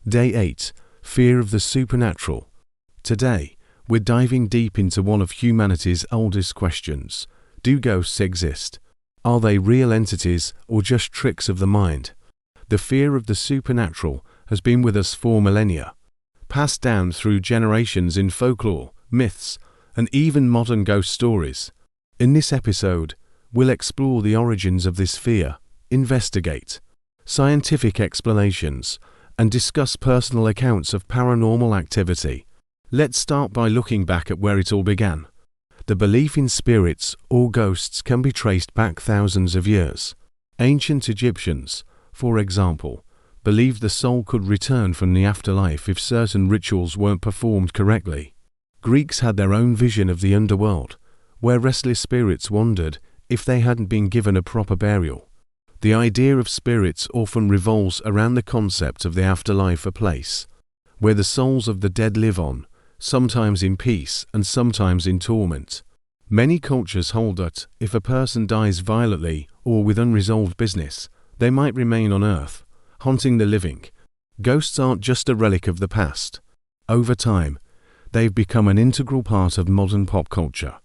Day 8. Fear of the Supernatural. Today, we're diving deep into one of humanity's oldest questions. Do ghosts exist? Are they real entities or just tricks of the mind? The fear of the supernatural has been with us for millennia, passed down through generations in folklore, myths, and even modern ghost stories. In this episode, we'll explore the origins of this fear, investigate scientific explanations, and discuss personal accounts of paranormal activity. Let's start by looking back at where it all began. The belief in spirits or ghosts can be traced back thousands of years. Ancient Egyptians, for example, believed the soul could return from the afterlife if certain rituals weren't performed correctly. Greeks had their own vision of the underworld, where restless spirits wandered if they hadn't been given a proper burial. The idea of spirits often revolves around the concept of the afterlife, a place where the souls of the dead live on, sometimes in peace and sometimes in torment. Many cultures hold that if a person dies violently or with unresolved business, they might remain on earth, haunting the living. Ghosts aren't just a relic of the past. Over time, they've become an integral part of modern pop culture.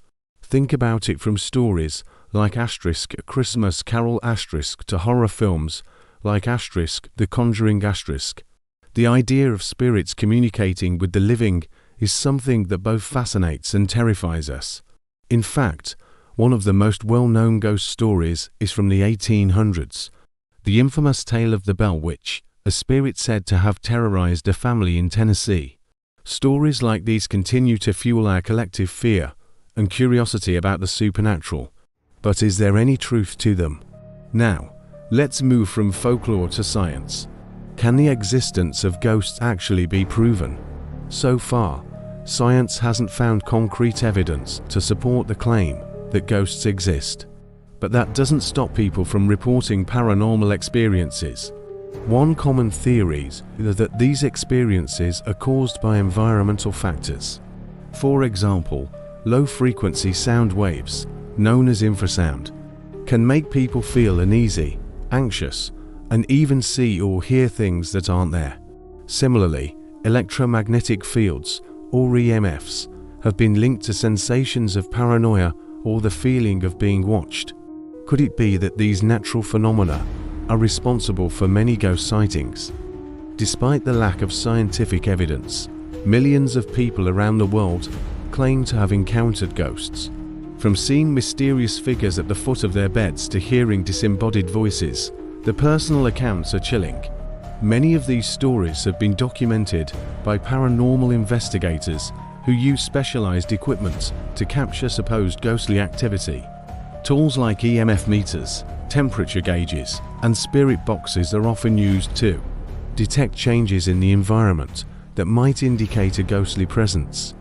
Think about it from stories like *A Christmas Carol* to horror films like *The Conjuring*. The idea of spirits communicating with the living is something that both fascinates and terrifies us. In fact, one of the most well-known ghost stories is from the 1800s, the infamous tale of the Bell Witch, a spirit said to have terrorized a family in Tennessee. Stories like these continue to fuel our collective fear and curiosity about the supernatural. But is there any truth to them? Now, let's move from folklore to science. Can the existence of ghosts actually be proven? So far, science hasn't found concrete evidence to support the claim that ghosts exist. But that doesn't stop people from reporting paranormal experiences. One common theory is that these experiences are caused by environmental factors. For example, low-frequency sound waves, known as infrasound, can make people feel uneasy, anxious, and even see or hear things that aren't there. Similarly, electromagnetic fields, or EMFs, have been linked to sensations of paranoia or the feeling of being watched. Could it be that these natural phenomena are responsible for many ghost sightings? Despite the lack of scientific evidence, millions of people around the world claim to have encountered ghosts. From seeing mysterious figures at the foot of their beds to hearing disembodied voices, the personal accounts are chilling. Many of these stories have been documented by paranormal investigators who use specialized equipment to capture supposed ghostly activity. Tools like EMF meters, temperature gauges, and spirit boxes are often used to detect changes in the environment that might indicate a ghostly presence.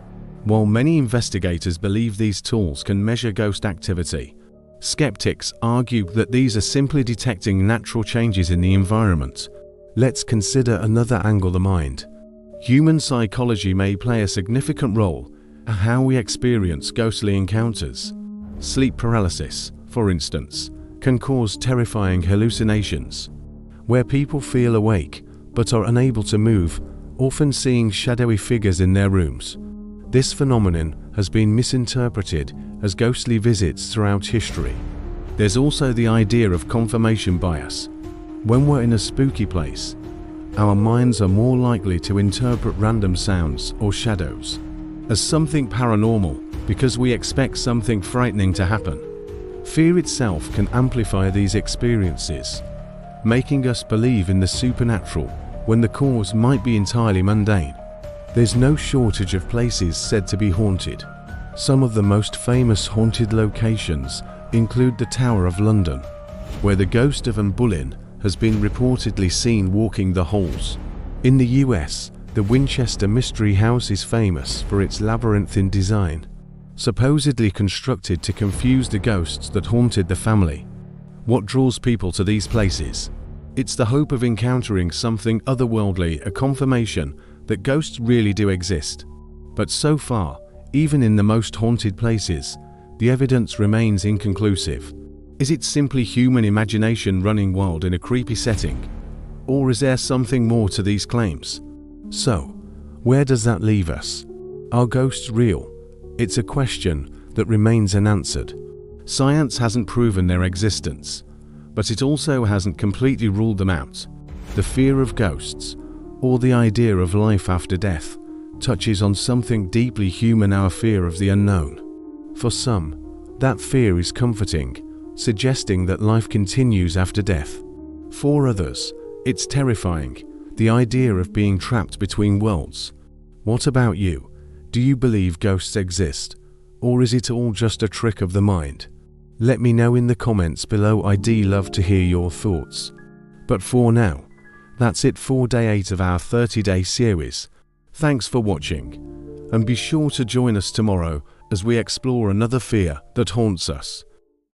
While many investigators believe these tools can measure ghost activity, skeptics argue that these are simply detecting natural changes in the environment. Let's consider another angle: the mind. Human psychology may play a significant role in how we experience ghostly encounters. Sleep paralysis, for instance, can cause terrifying hallucinations, where people feel awake but are unable to move, often seeing shadowy figures in their rooms. This phenomenon has been misinterpreted as ghostly visits throughout history. There's also the idea of confirmation bias. When we're in a spooky place, our minds are more likely to interpret random sounds or shadows as something paranormal because we expect something frightening to happen. Fear itself can amplify these experiences, making us believe in the supernatural when the cause might be entirely mundane. There's no shortage of places said to be haunted. Some of the most famous haunted locations include the Tower of London, where the ghost of Anne Boleyn has been reportedly seen walking the halls. In the US, the Winchester Mystery House is famous for its labyrinthine design, supposedly constructed to confuse the ghosts that haunted the family. What draws people to these places? It's the hope of encountering something otherworldly, a confirmation that ghosts really do exist. But so far, even in the most haunted places, the evidence remains inconclusive. Is it simply human imagination running wild in a creepy setting? Or is there something more to these claims? So, where does that leave us? Are ghosts real? It's a question that remains unanswered. Science hasn't proven their existence, but it also hasn't completely ruled them out. The fear of ghosts, or the idea of life after death, touches on something deeply human: our fear of the unknown. For some, that fear is comforting, suggesting that life continues after death. For others, it's terrifying, the idea of being trapped between worlds. What about you? Do you believe ghosts exist, or is it all just a trick of the mind? Let me know in the comments below. I'd love to hear your thoughts. But for now, that's it for day 8 of our 30-day series. Thanks for watching, and be sure to join us tomorrow as we explore another fear that haunts us.